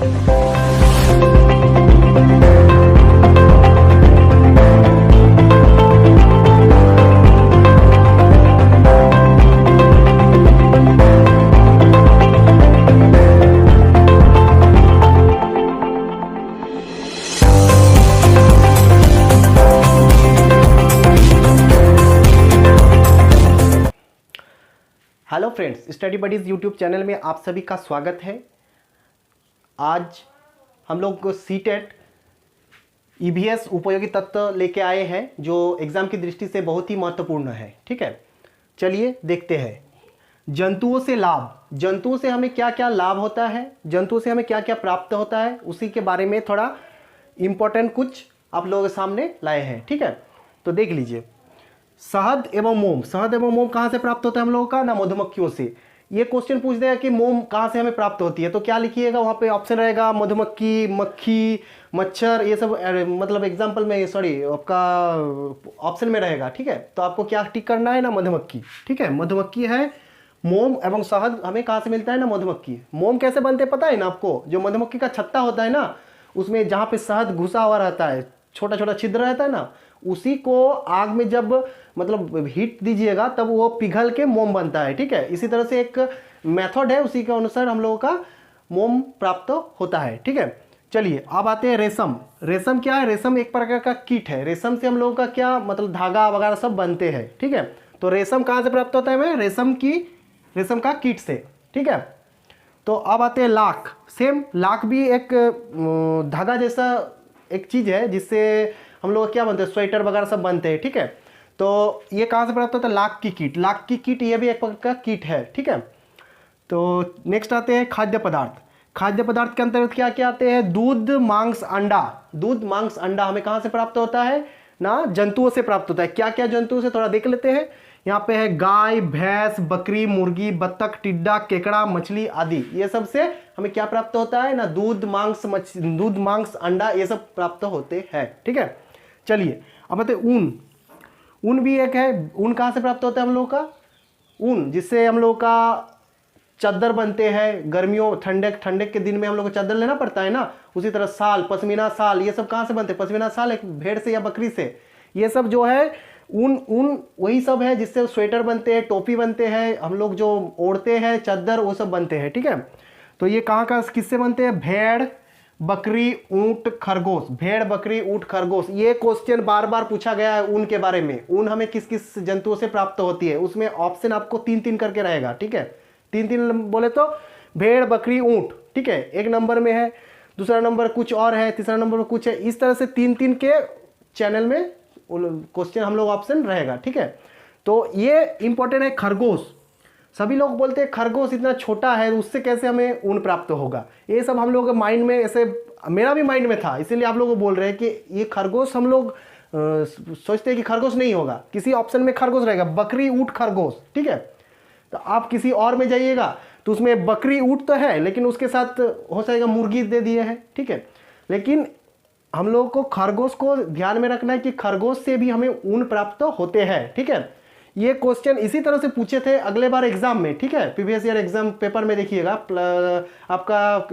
Hello friends, study buddies YouTube channel में आप सभी का स्वागत है। आज हम लोग सीटेट ईवीएस उपयोगी तत्व लेके आए हैं जो एग्ज़ाम की दृष्टि से बहुत ही महत्वपूर्ण है। ठीक है, चलिए देखते हैं। जंतुओं से लाभ, जंतुओं से हमें क्या क्या लाभ होता है, जंतुओं से हमें क्या क्या प्राप्त होता है, उसी के बारे में थोड़ा इम्पोर्टेंट कुछ आप लोगों के सामने लाए हैं। ठीक है, तो देख लीजिए। शहद एवं मोम, शहद एवं मोम कहाँ से प्राप्त होता है हम लोगों का? ना मधुमक्खियों से। ये क्वेश्चन पूछ देगा कि मोम कहाँ से हमें प्राप्त होती है, तो क्या लिखिएगा वहाँ पे? ऑप्शन रहेगा मधुमक्खी, मक्खी, मच्छर, ये सब मतलब एग्जाम्पल में, सॉरी आपका ऑप्शन में रहेगा। ठीक है, तो आपको क्या टिक करना है? ना मधुमक्खी। ठीक है, मधुमक्खी है। मोम एवं शहद हमें कहाँ से मिलता है? ना मधुमक्खी। मोम कैसे बनते हैं पता है ना आपको? जो मधुमक्खी का छत्ता होता है ना, उसमें जहाँ पे शहद घुसा हुआ रहता है, छोटा छोटा छिद्र रहता है ना, उसी को आग में जब मतलब हीट दीजिएगा तब वो पिघल के मोम बनता है। ठीक है, इसी तरह से एक मेथड है, उसी के अनुसार हम लोगों का मोम प्राप्त होता है। ठीक है, चलिए अब आते हैं रेशम। रेशम क्या है? रेशम एक प्रकार का कीट है। रेशम से हम लोगों का क्या मतलब धागा वगैरह सब बनते हैं। ठीक है, तो रेशम कहाँ से प्राप्त होता है हमें? रेशम का कीट से। ठीक है, तो अब आते हैं लाख। सेम लाख भी एक धागा जैसा एक चीज़ है जिससे हम लोग क्या बनते हैं? स्वेटर वगैरह सब बनते हैं। ठीक है, तो ये कहाँ से प्राप्त होता है? लाख की कीट। लाख की कीट ये भी एक प्रकार का कीट है। ठीक है, तो नेक्स्ट आते हैं खाद्य पदार्थ। खाद्य पदार्थ के अंतर्गत क्या क्या आते हैं? दूध, मांस, अंडा। दूध, मांस, अंडा हमें कहाँ से प्राप्त होता है? ना जंतुओं से प्राप्त होता है। क्या क्या जंतुओं से, थोड़ा देख लेते हैं। यहाँ पे है गाय, भैंस, बकरी, मुर्गी, बत्तख, टिड्डा, केकड़ा, मछली आदि। ये सब से हमें क्या प्राप्त होता है? ना दूध, मांस, अंडा, ये सब प्राप्त होते हैं। ठीक है, चलिए अब आते ऊन। ऊन भी एक है। ऊन कहाँ से प्राप्त होता है हम लोगों का? ऊन जिससे हम लोगों का चादर बनते हैं। गर्मियों ठंडे के दिन में हम लोग को चादर लेना पड़ता है ना, उसी तरह साल, पश्मीना साल, ये सब कहाँ से बनते हैं? पश्मीना साल एक भेड़ से या बकरी से। ये सब जो है ऊन वही सब है जिससे स्वेटर बनते हैं, टोपी बनते हैं, हम लोग जो ओढ़ते हैं चादर, वो सब बनते हैं। ठीक है, तो ये कहाँ का किससे बनते हैं? भेड़, बकरी, ऊंट, खरगोश। भेड़, बकरी, ऊंट, खरगोश। ये क्वेश्चन बार बार पूछा गया है ऊन के बारे में। ऊन हमें किस किस जंतुओं से प्राप्त होती है, उसमें ऑप्शन आपको 3-3 करके रहेगा। ठीक है, 3-3 बोले तो भेड़, बकरी, ऊंट। ठीक है, एक नंबर में है, दूसरा नंबर कुछ और है, तीसरा नंबर में कुछ है। इस तरह से 3-3 के चैनल में क्वेश्चन हम लोग ऑप्शन रहेगा। ठीक है, तो ये इंपॉर्टेंट है। खरगोश, सभी लोग बोलते हैं खरगोश इतना छोटा है, उससे कैसे हमें ऊन प्राप्त होगा? ये सब हम लोग के माइंड में, ऐसे मेरा भी माइंड में था, इसीलिए आप लोग को बोल रहे हैं कि ये खरगोश हम लोग सोचते हैं कि खरगोश नहीं होगा, किसी ऑप्शन में खरगोश रहेगा। बकरी, ऊंट, खरगोश। ठीक है, तो आप किसी और में जाइएगा तो उसमें बकरी, ऊंट तो है, लेकिन उसके साथ हो जाएगा मुर्गी दे दिए हैं। ठीक है, लेकिन हम लोग को खरगोश को ध्यान में रखना है कि खरगोश से भी हमें ऊन प्राप्त होते हैं। ठीक है, ये क्वेश्चन इसी तरह से पूछे थे अगले बार एग्जाम में। ठीक है, प्रीवियस ईयर एग्जाम पेपर में देखिएगा, आपका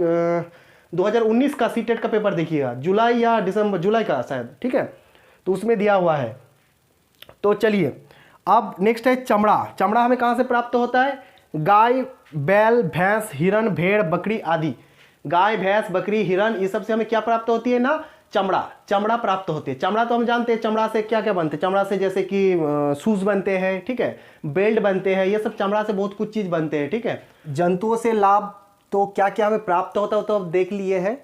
2019 का सीटेट का पेपर देखिएगा, जुलाई या दिसंबर, जुलाई का शायद। ठीक है, तो उसमें दिया हुआ है। तो चलिए अब नेक्स्ट है चमड़ा। चमड़ा हमें कहाँ से प्राप्त होता है? गाय, बैल, भैंस, हिरण, भेड़, बकरी आदि। गाय, भैंस, बकरी, हिरण, ये सब से हमें क्या प्राप्त होती है? ना चमड़ा प्राप्त होते हैं। चमड़ा तो हम जानते हैं, चमड़ा से क्या क्या बनते हैं? चमड़ा से जैसे कि शूज बनते हैं। ठीक है, बेल्ट बनते हैं, ये सब चमड़ा से बहुत कुछ चीज़ बनते हैं। ठीक है, जंतुओं से लाभ तो क्या क्या हमें प्राप्त होता है तो अब देख लिए हैं।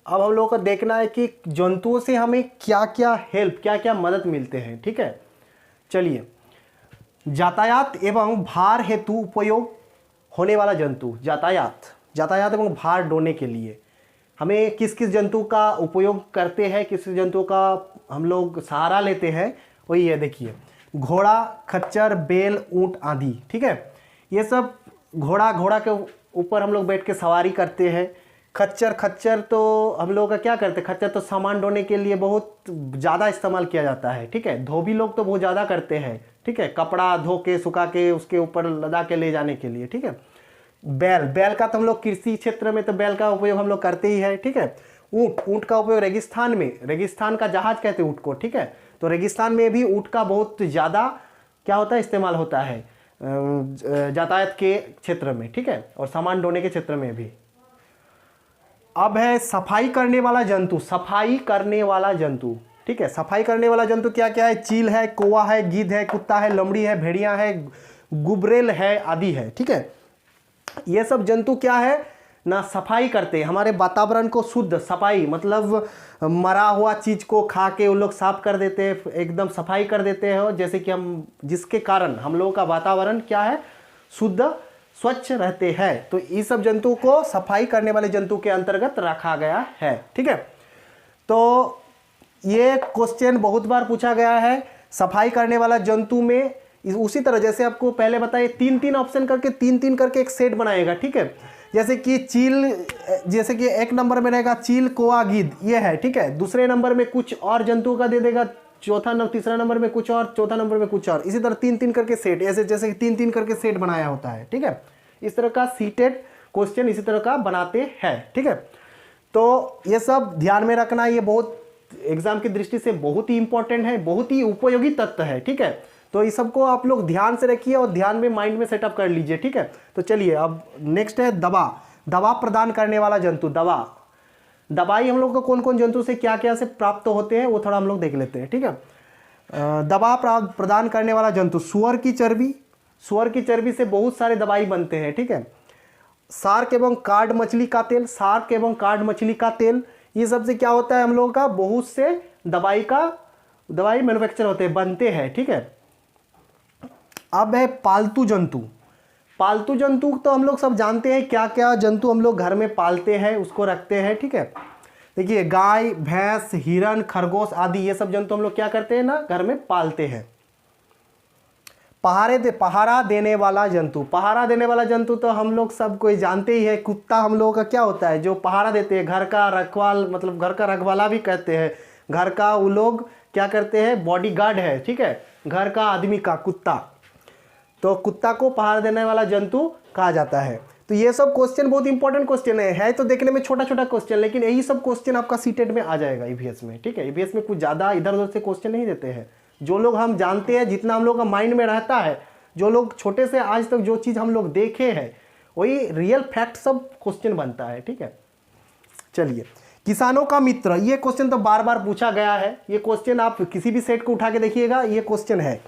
अब हम लोगों को देखना है कि जंतुओं से हमें क्या क्या हेल्प, क्या क्या मदद मिलते हैं। ठीक है, चलिए। यातायात एवं भार हेतु उपयोग होने वाला जंतु। यातायात एवं भार ढोने के लिए हमें किस किस जंतु का उपयोग करते हैं, किस जंतु का हम लोग सहारा लेते हैं, वही है। देखिए, घोड़ा, खच्चर, बैल, ऊंट आदि। ठीक है, ये सब घोड़ा के ऊपर हम लोग बैठ के सवारी करते हैं। खच्चर तो हम लोग का क्या करते हैं? खच्चर तो सामान ढोने के लिए बहुत ज़्यादा इस्तेमाल किया जाता है। ठीक है, धोबी लोग तो बहुत ज़्यादा करते हैं। ठीक है, कपड़ा धो के सुखा के उसके ऊपर लदा के ले जाने के लिए। ठीक है, बैल, बैल का तो हम लोग कृषि क्षेत्र में तो बैल का उपयोग हम लोग करते ही है, ठीक है। ऊँट, ऊँट का उपयोग रेगिस्तान में, रेगिस्तान का जहाज कहते हैं ऊँट को, ठीक है। तो रेगिस्तान में भी ऊँट का बहुत ज़्यादा क्या होता है, इस्तेमाल होता है यातायात के क्षेत्र में, ठीक है, और सामान ढोने के क्षेत्र में भी। अब है सफाई करने वाला जंतु, सफाई करने वाला जंतु, ठीक है। सफाई करने वाला जंतु क्या क्या है, चील है, कौवा है, गिद्ध है, कुत्ता है, लोमड़ी है, भेड़िया है, गुबरेल है आदि है, ठीक है। ये सब जंतु क्या है ना, सफाई करते हैं, हमारे वातावरण को शुद्ध, सफाई मतलब मरा हुआ चीज को खा के उन लोग साफ कर देते हैं, एकदम सफाई कर देते हैं, जैसे कि हम, जिसके कारण हम लोगों का वातावरण क्या है, शुद्ध स्वच्छ रहते हैं। तो इस सब जंतु को सफाई करने वाले जंतु के अंतर्गत रखा गया है, ठीक है। तो ये क्वेश्चन बहुत बार पूछा गया है, सफाई करने वाला जंतु में उसी तरह जैसे आपको पहले बताइए, तीन तीन ऑप्शन करके, तीन तीन करके एक सेट बनाएगा, ठीक है। जैसे कि चील, जैसे कि एक नंबर में रहेगा चील, कौवा, गिद्ध, ये है, ठीक है। दूसरे नंबर में कुछ और जंतुओं का दे देगा, चौथा नंबर, तीसरा नंबर में कुछ और, चौथा नंबर में कुछ और, इसी तरह तीन तीन करके सेट, ऐसे जैसे तीन तीन करके सेट बनाया होता है, ठीक है। इस तरह का सीटेड क्वेश्चन इसी तरह का बनाते हैं, ठीक है। तो ये सब ध्यान में रखना, ये बहुत एग्जाम की दृष्टि से बहुत ही इंपॉर्टेंट है, बहुत ही उपयोगी तत्व है, ठीक है। तो इस सबको आप लोग ध्यान से रखिए और ध्यान में, माइंड में सेटअप कर लीजिए, ठीक है। तो चलिए अब नेक्स्ट है दवा, दवा प्रदान करने वाला जंतु, दवा, दवाई हम लोग को कौन कौन जंतु से क्या क्या से प्राप्त होते हैं वो थोड़ा हम लोग देख लेते हैं, ठीक है। दवा प्रदान करने वाला जंतु, सुअर की चर्बी, सुअर की चर्बी से बहुत सारे दवाई बनते हैं, ठीक है। शार्क एवं कार्ड मछली का तेल, शार्क एवं कार्ड मछली का तेल, ये सबसे क्या होता है, हम लोगों का बहुत से दवाई मैन्युफैक्चर होते हैं, बनते हैं, ठीक है। अब है पालतू जंतु, पालतू जंतु तो हम लोग सब जानते हैं क्या क्या जंतु हम लोग घर में पालते हैं, उसको रखते हैं, ठीक है। देखिए गाय, भैंस, हिरन, खरगोश आदि, ये सब जंतु हम लोग क्या करते हैं ना, घर में पालते हैं। पहारा देने वाला जंतु, पहारा देने वाला जंतु तो हम लोग सब कोई जानते ही है, कुत्ता हम लोगों का क्या होता है, जो पहारा देते हैं, घर का रखवाल, मतलब घर का रखवाला भी कहते हैं, घर का वो लोग क्या करते हैं, बॉडीगार्ड है, ठीक है, घर का आदमी का कुत्ता, तो कुत्ता को पहारा देने वाला जंतु कहा जाता है। तो ये सब क्वेश्चन बहुत इंपॉर्टेंट क्वेश्चन है तो देखने में छोटा छोटा क्वेश्चन, लेकिन यही सब क्वेश्चन आपका सीटेट में आ जाएगा ईवीएस में, ठीक है। ईवीएस में कुछ ज़्यादा इधर उधर से क्वेश्चन नहीं देते हैं, जो लोग हम जानते हैं, जितना हम लोग का माइंड में रहता है, जो लोग छोटे से आज तक जो चीज़ हम लोग देखे हैं वही रियल फैक्ट सब क्वेश्चन बनता है, ठीक है। चलिए, किसानों का मित्र, ये क्वेश्चन तो बार बार पूछा गया है, ये क्वेश्चन आप किसी भी सेट को उठा के देखिएगा, ये क्वेश्चन है,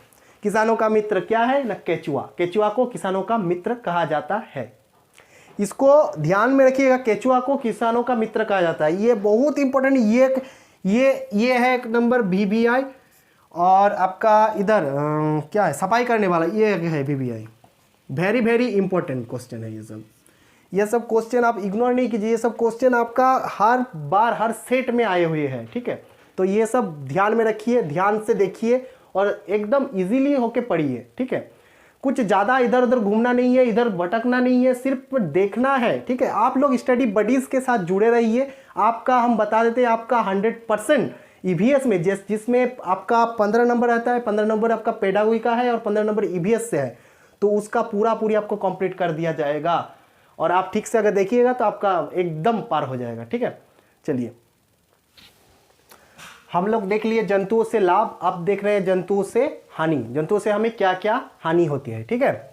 किसानों का मित्र क्या है ना, केचुआ, केचुआ को किसानों का मित्र कहा जाता है। इसको ध्यान में रखिएगा, केचुआ को किसानों का मित्र कहा जाता है, ये बहुत इंपॉर्टेंट, ये है एक नंबर VBI, और आपका इधर क्या है, सफाई करने वाला, ये है VBI, very very important question है ये सब क्वेश्चन आप इग्नोर नहीं कीजिए, ये सब क्वेश्चन आपका हर बार हर सेट में आए हुए हैं, ठीक है। तो ये सब ध्यान में रखिए, ध्यान से देखिए और एकदम इजीली होके पढ़िए, ठीक है। कुछ ज़्यादा इधर उधर घूमना नहीं है, इधर भटकना नहीं है, सिर्फ देखना है, ठीक है। आप लोग स्टडी बडीज़ के साथ जुड़े रहिए, आपका हम बता देते हैं आपका 100% ईवीएस में, जिसमें आपका 15 नंबर रहता है, 15 नंबर आपका पेडागोगी का है और 15 नंबर ईवीएस से है, तो उसका पूरी आपको कंप्लीट कर दिया जाएगा, और आप ठीक से अगर देखिएगा तो आपका एकदम पार हो जाएगा, ठीक है। चलिए, हम लोग देख लिए जंतुओं से लाभ, अब देख रहे हैं जंतुओं से हानि, जंतुओं से हमें क्या क्या हानि होती है, ठीक है।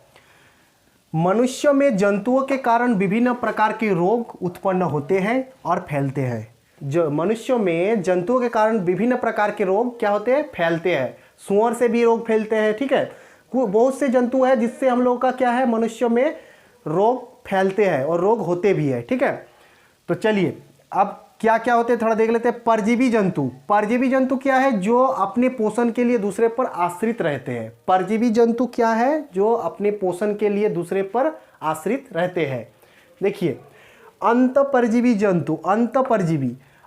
मनुष्य में जंतुओं के कारण विभिन्न प्रकार के रोग उत्पन्न होते हैं और फैलते हैं। जो मनुष्यों में जंतुओं के कारण विभिन्न प्रकार के रोग क्या होते हैं, फैलते हैं। सुअर से भी रोग फैलते हैं, ठीक है। बहुत से जंतु है जिससे हम लोगों का क्या है, मनुष्य में रोग फैलते हैं और रोग होते भी है, ठीक है। तो चलिए अब क्या क्या होते हैं थोड़ा देख लेते हैं। परजीवी जंतु, परजीवी जंतु क्या है, जो अपने पोषण के लिए दूसरे पर आश्रित रहते हैं। परजीवी जंतु क्या है, जो अपने पोषण के लिए दूसरे पर आश्रित रहते हैं। देखिए, अंतःपरजीवी जंतु,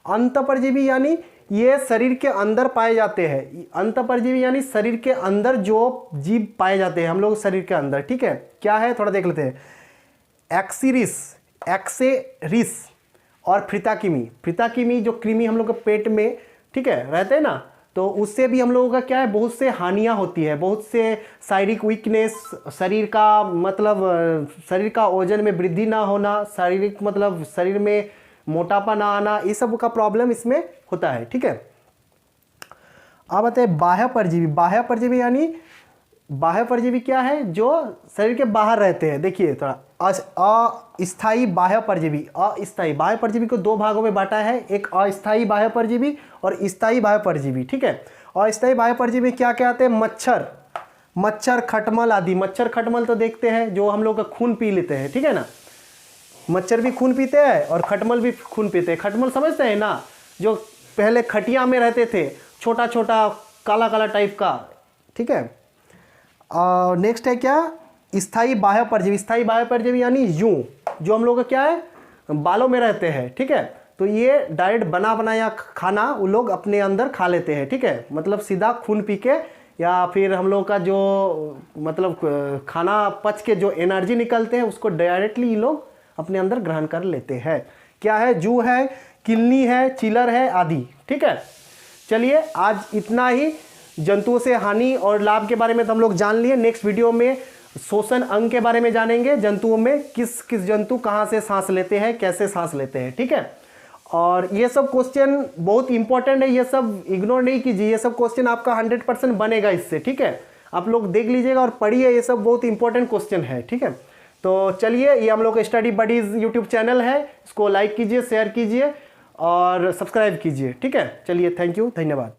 अंतःपरजीवी यानी ये शरीर के अंदर पाए जाते हैं। अंतःपरजीवी यानी शरीर के अंदर जो जीव पाए जाते हैं हम लोग शरीर के अंदर, ठीक है। क्या है थोड़ा देख लेते हैं। एक्सेरिस और फ्रिताकिमी, फ्रिताकिमी जो कृमि हम लोग के पेट में, ठीक है, रहते हैं ना, तो उससे भी हम लोगों का क्या है, बहुत से हानियाँ होती है, बहुत से शारीरिक वीकनेस, शरीर का मतलब शरीर का वजन में वृद्धि ना होना, शारीरिक मतलब शरीर में मोटापा ना आना, ये सब का प्रॉब्लम इसमें होता है। ठीक है, अब आते हैं बाह्य परजीवी। बाह्य परजीवी यानी बाह्य परजीवी क्या है, जो शरीर के बाहर रहते हैं। देखिए थोड़ा अस्थायी बाह्य परजीवी, अस्थायी बाह्य परजीवी को दो भागों में बांटा है, एक अस्थायी बाह्य परजीवी और स्थायी बाह्य परजीवी। ठीक है, अस्थायी बाह्य परजीवी क्या क्या आते हैं, मच्छर, मच्छर, खटमल आदि। मच्छर खटमल तो देखते हैं जो हम लोग का खून पी लेते हैं, ठीक है ना, मच्छर भी खून पीते हैं और खटमल भी खून पीते हैं। खटमल समझते हैं ना, जो पहले खटिया में रहते थे, छोटा छोटा काला काला टाइप का। ठीक है, नेक्स्ट है क्या, स्थायी बाह्य परजीवी। स्थायी बाह्य परजीवी यानी यूं, जो हम लोग का क्या है, बालों में रहते हैं। ठीक है, तो ये डायरेक्ट बना बनाया खाना वो लोग अपने अंदर खा लेते हैं। ठीक है, मतलब सीधा खून पी के, या फिर हम लोग का जो मतलब खाना पच के जो एनर्जी निकलते हैं उसको डायरेक्टली ये लोग अपने अंदर ग्रहण कर लेते हैं। क्या है, जू है, किलनी है, चिलर है आदि। ठीक है, चलिए आज इतना ही। जंतुओं से हानि और लाभ के बारे में तो हम लोग जान लिए। नेक्स्ट वीडियो में श्वसन अंग के बारे में जानेंगे, जंतुओं में किस किस जंतु कहाँ से सांस लेते हैं, कैसे सांस लेते हैं। ठीक है, और ये सब क्वेश्चन बहुत इंपॉर्टेंट है, ये सब इग्नोर नहीं कीजिए, ये सब क्वेश्चन आपका 100% बनेगा इससे। ठीक है, आप लोग देख लीजिएगा और पढ़िए, ये सब बहुत इंपॉर्टेंट क्वेश्चन है। ठीक है, तो चलिए, ये हम लोग का स्टडी बडीज यूट्यूब चैनल है, इसको लाइक कीजिए, शेयर कीजिए और सब्सक्राइब कीजिए। ठीक है, चलिए, थैंक यू, धन्यवाद।